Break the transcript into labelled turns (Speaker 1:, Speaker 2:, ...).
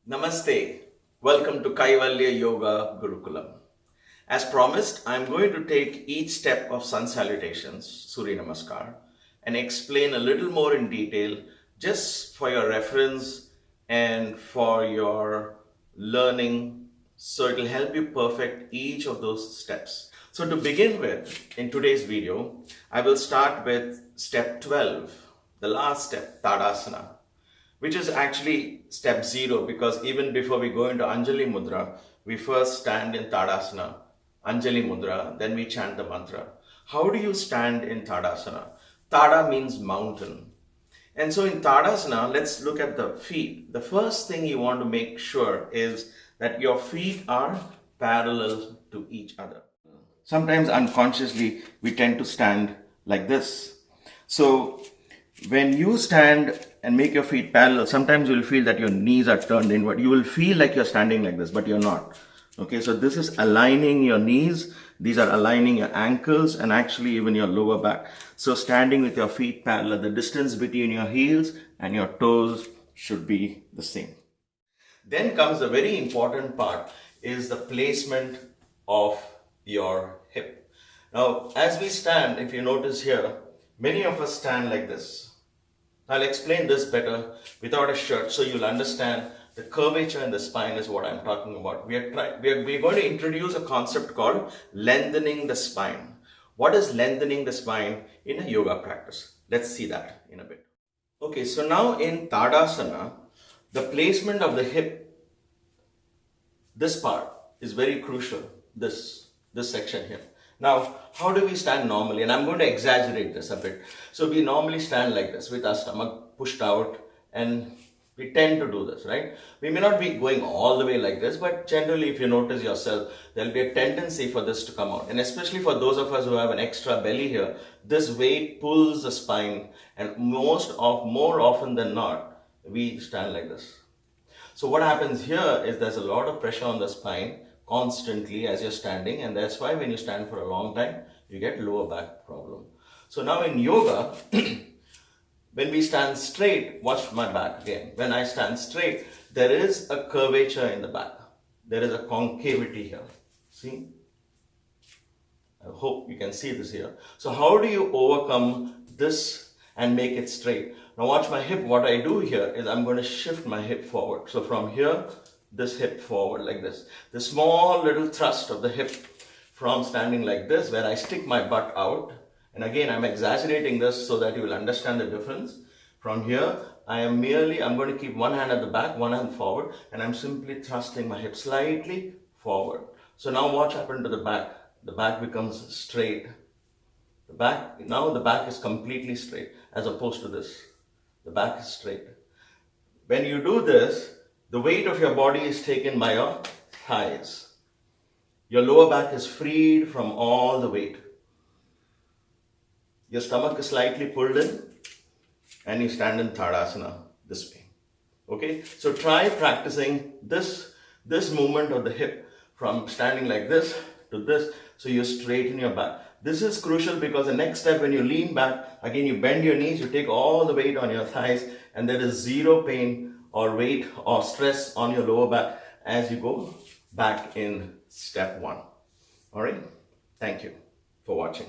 Speaker 1: Namaste. Welcome to Kaivalya Yoga Gurukulam. As promised, I am going to take each step of Sun Salutations, Suryanamaskar, and explain a little more in detail just for your reference and for your learning, so it will help you perfect each of those steps. So to begin with, in today's video, I will start with step 12, the last step, Tadasana, which is actually step 0, because even before we go into Anjali Mudra, we first stand in Tadasana, Anjali Mudra, then we chant the mantra. How do you stand in Tadasana? Tada means mountain. And so in Tadasana, let's look at the feet. The first thing you want to make sure is that your feet are parallel to each other. Sometimes unconsciously, we tend to stand like this. So when you stand and make your feet parallel, sometimes you'll feel that your knees are turned inward. You will feel like you're standing like this, but you're not. Okay, so this is aligning your knees. These are aligning your ankles and actually even your lower back. So standing with your feet parallel, the distance between your heels and your toes should be the same. Then comes the very important part, is the placement of your hip. Now, as we stand, if you notice here, many of us stand like this. I'll explain this better without a shirt so you'll understand the curvature in the spine is what I'm talking about. We're going to introduce a concept called lengthening the spine. What is lengthening the spine in a yoga practice? Let's see that in a bit. Okay, so now in Tadasana, the placement of the hip, this part is very crucial, this section here. Now, how do we stand normally? And I'm going to exaggerate this a bit. So we normally stand like this with our stomach pushed out, and we tend to do this, right? We may not be going all the way like this, but generally if you notice yourself, there'll be a tendency for this to come out. And especially for those of us who have an extra belly here, this weight pulls the spine, and more often than not, we stand like this. So what happens here is there's a lot of pressure on the spine constantly as you're standing, and that's why when you stand for a long time, you get lower back problem. So now in yoga, when we stand straight, watch my back again. When I stand straight, there is a curvature in the back. There is a concavity here. See? I hope you can see this here. So how do you overcome this and make it straight? Now watch my hip. What I do here is I'm going to shift my hip forward. So from here, this hip forward like this. The small little thrust of the hip from standing like this, where I stick my butt out. And again, I'm exaggerating this so that you will understand the difference. From here, I'm going to keep one hand at the back, one hand forward, and I'm simply thrusting my hip slightly forward. So now watch happen to the back. The back becomes straight. Now the back is completely straight as opposed to this. The back is straight. When you do this, the weight of your body is taken by your thighs. Your lower back is freed from all the weight. Your stomach is slightly pulled in, and you stand in Tadasana this way. Okay, so try practicing this movement of the hip from standing like this to this, so you straighten your back. This is crucial because the next step, when you lean back, again you bend your knees, you take all the weight on your thighs, and there is zero pain or weight or stress on your lower back as you go back in step 1. All right, thank you for watching.